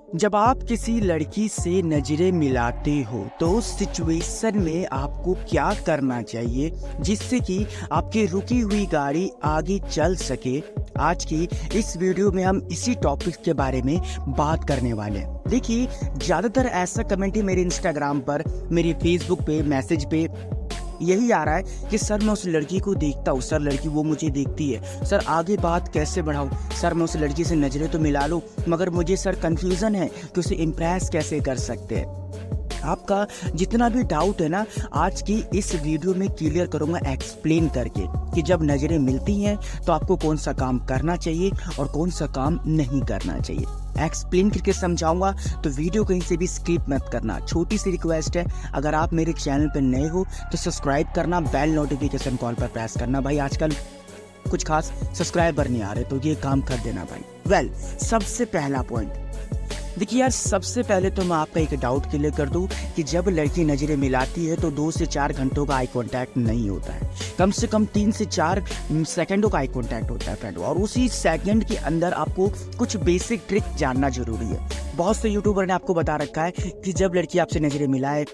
जब आप किसी लड़की से नजरें मिलाते हो तो उस सिचुएशन में आपको क्या करना चाहिए जिससे कि आपकी रुकी हुई गाड़ी आगे चल सके। आज की इस वीडियो में हम इसी टॉपिक के बारे में बात करने वाले हैं। देखिए, ज़्यादातर ऐसा कमेंट ही मेरे इंस्टाग्राम पर, मेरे फेसबुक पे, मैसेज पे यही आ रहा है कि सर मैं उस लड़की को देखता हूँ, सर लड़की वो मुझे देखती है, सर आगे बात कैसे बढ़ाऊँ, सर मैं उस लड़की से नज़रें तो मिला लूँ मगर मुझे सर कन्फ्यूज़न है कि उसे इम्प्रेस कैसे कर सकते हैं। आपका जितना भी डाउट है ना, आज की इस वीडियो में क्लियर करूंगा एक्सप्लेन करके कि जब नज़रें मिलती हैं तो आपको कौन सा काम करना चाहिए और कौन सा काम नहीं करना चाहिए। एक्सप्लेन करके समझाऊंगा, तो वीडियो कहीं से भी स्किप मत करना। छोटी सी रिक्वेस्ट है, अगर आप मेरे चैनल पर नए हो तो सब्सक्राइब करना, बेल नोटिफिकेशन कॉल पर प्रेस करना। भाई आजकल कुछ खास सब्सक्राइबर नहीं आ रहे तो ये काम कर देना भाई। सबसे पहला पॉइंट, देखिए यार, सबसे पहले तो मैं आपका एक डाउट क्लियर कर दूं कि जब लड़की नज़रें मिलाती है तो 2 से 4 घंटों का आई कांटेक्ट नहीं होता है, कम से कम 3 से 4 सेकंडों का आई कांटेक्ट होता है फ्रेंड। और उसी सेकंड के अंदर आपको कुछ बेसिक ट्रिक जानना जरूरी है। बहुत से यूट्यूबर ने आपको बता रखा है कि जब लड़की आपसे नज़रें मिलाए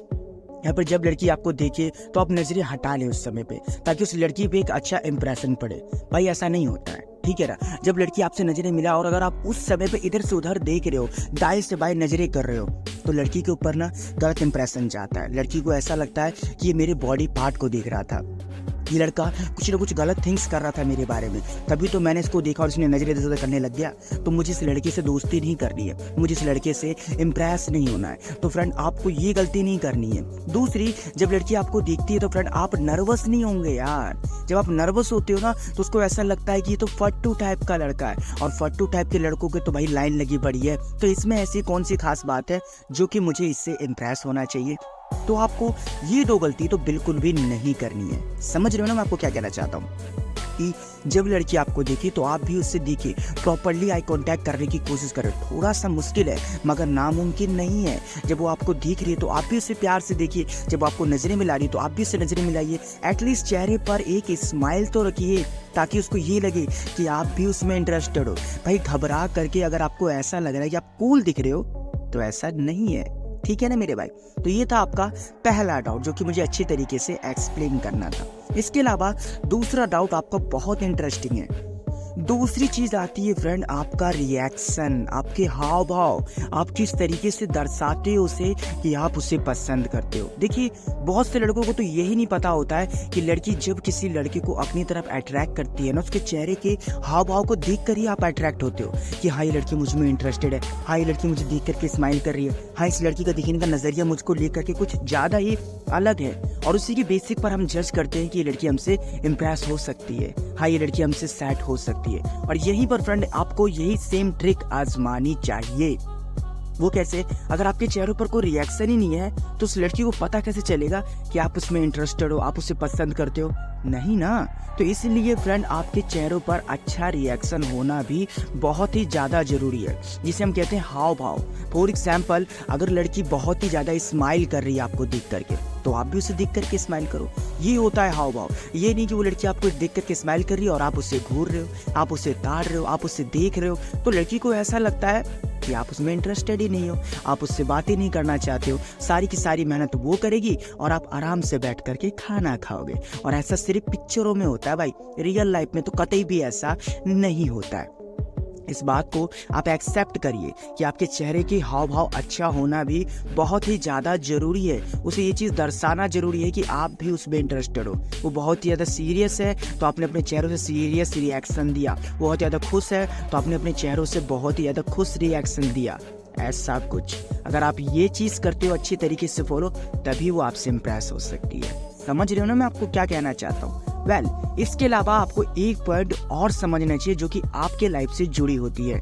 या फिर जब लड़की आपको देखे तो आप नज़रें हटा लें उस समय पे, ताकि उस लड़की पे एक अच्छा इंप्रेशन पड़े। भाई ऐसा नहीं होता है, ठीक है ना। जब लड़की आपसे नज़रें मिला और अगर आप उस समय पे इधर से उधर देख रहे हो, दाएं से बाएं नज़रें कर रहे हो, तो लड़की के ऊपर ना गलत इंप्रेशन जाता है। लड़की को ऐसा लगता है कि ये मेरे बॉडी पार्ट को देख रहा था, ये लड़का कुछ ना कुछ गलत थिंग्स कर रहा था मेरे बारे में, तभी तो मैंने इसको देखा और इसने नजरें इधर करने लग गया। तो मुझे इस लड़के से दोस्ती नहीं करनी है, मुझे इस लड़के से इम्प्रेस नहीं होना है। तो फ्रेंड आपको ये गलती नहीं करनी है। दूसरी, जब लड़की आपको देखती है तो फ्रेंड आप नर्वस नहीं होंगे यार। जब आप नर्वस होते हो ना तो उसको ऐसा लगता है कि ये तो फट्टू टाइप का लड़का है, और फट्टू टाइप के लड़कों के तो भाई लाइन लगी पड़ी है। तो इसमें ऐसी कौन सी खास बात है जो कि मुझे इससे इम्प्रेस होना चाहिए। तो आपको ये 2 गलती तो बिल्कुल भी नहीं करनी है। समझ रहे हो ना मैं आपको क्या कहना चाहता हूँ, कि जब लड़की आपको देखे तो आप भी उससे देखिए, प्रॉपर्ली आई कांटेक्ट करने की कोशिश करें। थोड़ा सा मुश्किल है मगर नामुमकिन नहीं है। जब वो आपको दिख रही है तो आप भी उसे प्यार से देखिए, जब आपको नज़रें मिला रही है तो आप भी उससे नज़रें मिलाइए। एटलीस्ट चेहरे पर एक स्माइल तो रखिए ताकि उसको ये लगे कि आप भी उसमें इंटरेस्टेड हो। भाई घबरा करके अगर आपको ऐसा लग रहा है कि आप कूल दिख रहे हो तो ऐसा नहीं है, ठीक है ना मेरे भाई। तो ये था आपका पहला डाउट जो कि मुझे अच्छी तरीके से एक्सप्लेन करना था। इसके अलावा दूसरा डाउट आपका बहुत इंटरेस्टिंग है। दूसरी चीज आती है फ्रेंड आपका रिएक्शन, आपके हाव भाव, आप किस तरीके से दर्शाते हो उसे कि आप उसे पसंद करते हो। देखिए, बहुत से लड़कों को तो यही नहीं पता होता है कि लड़की जब किसी लड़के को अपनी तरफ अट्रैक्ट करती है ना, उसके चेहरे के हाव भाव को देख कर ही आप अट्रैक्ट होते हो कि हाँ ये लड़की मुझ में इंटरेस्टेड है, हाँ ये लड़की मुझे देख करके स्माइल कर रही है, हाँ इस लड़की का देखने का नजरिया मुझको लेकर के कुछ ज्यादा ही अलग है। और उसी के बेसिक पर हम जज करते हैं कि ये लड़की हमसे इम्प्रेस हो सकती है, हाँ ये लड़की हमसे सेट हो सकती है। और यहीं पर फ्रेंड आपको यही सेम ट्रिक आजमानी चाहिए। वो कैसे? अगर आपके चेहरे पर कोई रिएक्शन ही नहीं है तो उस लड़की को पता कैसे चलेगा कि आप उसमें इंटरेस्टेड हो, आप उसे पसंद करते हो? नहीं ना। तो इसलिए फ्रेंड आपके चेहरों पर अच्छा रिएक्शन होना भी बहुत ही ज़्यादा ज़रूरी है, जिसे हम कहते हैं हाव भाव। फॉर एग्जाम्पल, अगर लड़की बहुत ही ज़्यादा स्माइल कर रही है आपको देख करके तो आप भी उसे देख करके स्माइल करो। ये होता है हाव भाव। ये नहीं कि वो लड़की आपको देख करके स्माइल कर रही है और आप उसे घूर रहे हो, आप उसे ताड़ रहे हो, आप उसे देख रहे हो, तो लड़की को ऐसा लगता है कि आप उसमें इंटरेस्टेड ही नहीं हो, आप उससे बातें नहीं करना चाहते हो। सारी की सारी मेहनत वो करेगी और आप आराम से बैठ करके खाना खाओगे। और ऐसा सिर्फ पिक्चरों में होता है भाई, रियल लाइफ में तो कतई भी ऐसा नहीं होता है। इस बात को आप एक्सेप्ट करिए कि आपके चेहरे के हाव भाव अच्छा होना भी बहुत ही ज़्यादा ज़रूरी है। उसे ये चीज़ दर्शाना ज़रूरी है कि आप भी उसमें इंटरेस्टेड हो। वो बहुत ही ज़्यादा सीरियस है तो आपने अपने चेहरों से सीरियस रिएक्शन दिया, वो बहुत ज़्यादा खुश है तो आपने अपने चेहरों से बहुत ही ज़्यादा खुश रिएक्शन दिया। ऐसा कुछ अगर आप ये चीज़ करते हो अच्छी तरीके से फॉलो, तभी वो आपसे इम्प्रेस हो सकती है। समझ रहे हो ना मैं आपको क्या कहना चाहता हूँ। इसके अलावा आपको एक पॉइंट और समझना चाहिए जो कि आपके लाइफ से जुड़ी होती है।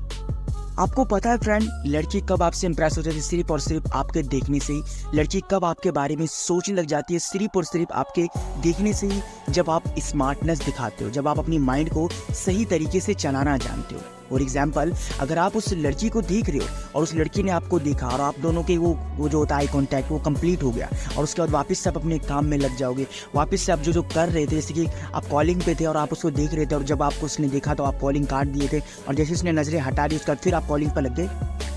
आपको पता है फ्रेंड, लड़की कब आपसे इंप्रेस हो जाती है सिर्फ और सिर्फ आपके देखने से ही। लड़की कब आपके बारे में सोचने लग जाती है सिर्फ और सिर्फ आपके देखने से ही। जब आप स्मार्टनेस दिखाते हो, जब आप अपनी माइंड को सही तरीके से चलाना जानते हो। फॉर एग्जाम्पल, अगर आप उस लड़की को देख रहे हो और उस लड़की ने आपको देखा और आप दोनों के वो जो होता है आई कॉन्टैक्ट, वो कंप्लीट हो गया और उसके बाद वापस से आप अपने काम में लग जाओगे। वापस से आप जो कर रहे थे, जैसे कि आप कॉलिंग पे थे और आप उसको देख रहे थे और जब आपको उसने देखा तो आप कॉलिंग काट दिए थे और जैसे उसने नज़रें हटा दी उसके बाद फिर आप कॉलिंग पर लग गए,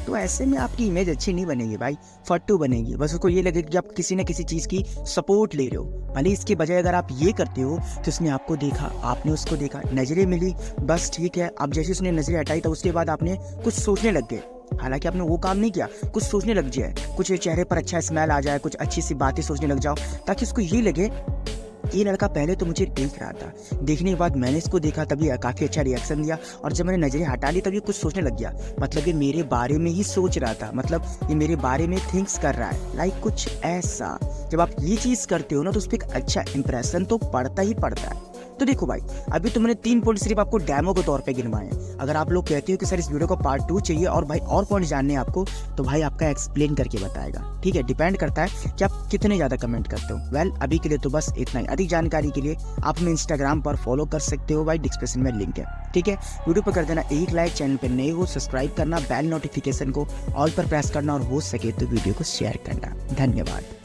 तो ऐसे में आपकी इमेज अच्छी नहीं बनेगी भाई, फट्टू बनेगी। बस उसको ये लगेगा कि आप किसी न किसी चीज़ की सपोर्ट ले रहे हो। भले इसके बजाय अगर आप ये करते हो तो उसने आपको देखा, आपने उसको देखा, नज़रें मिली, बस ठीक है। अब जैसे उसने नज़रें हटाई तो उसके बाद आपने कुछ सोचने लग गए। हालांकि आपने वो काम नहीं किया, कुछ सोचने लग जाए, कुछ चेहरे पर अच्छा स्मेल आ जाए, कुछ अच्छी सी बातें सोचने लग जाओ, ताकि उसको ये लगे ये लड़का पहले तो मुझे देख रहा था, देखने के बाद मैंने इसको देखा तभी काफ़ी अच्छा रिएक्शन दिया और जब मैंने नज़रें हटा ली तभी कुछ सोचने लग गया। मतलब ये मेरे बारे में ही सोच रहा था, मतलब ये मेरे बारे में थिंक्स कर रहा है, लाइक कुछ ऐसा। जब आप ये चीज़ करते हो ना तो उस पर एक अच्छा इंप्रेशन तो पड़ता ही पड़ता है। तो देखो भाई, अभी तो मैंने 3 पॉइंट सिर्फ आपको डेमो के तौर पे गिनवाए हैं। अगर आप लोग कहते हो कि सर इस वीडियो को पार्ट 2 चाहिए और भाई और पॉइंट जानने हैं आपको, तो भाई आपका एक्सप्लेन करके बताएगा, ठीक है। डिपेंड करता है कि आप कितने ज़्यादा कमेंट करते हो। वेल, अभी के लिए तो बस इतना ही। अधिक जानकारी के लिए आप हमें इंस्टाग्राम पर फॉलो कर सकते हो भाई, डिस्क्रिप्शन में लिंक है, ठीक है। वीडियो पर कर देना एक लाइक, चैनल पर नए हो सब्सक्राइब करना, बेल नोटिफिकेशन को ऑल पर प्रेस करना और हो सके तो वीडियो को शेयर करना। धन्यवाद।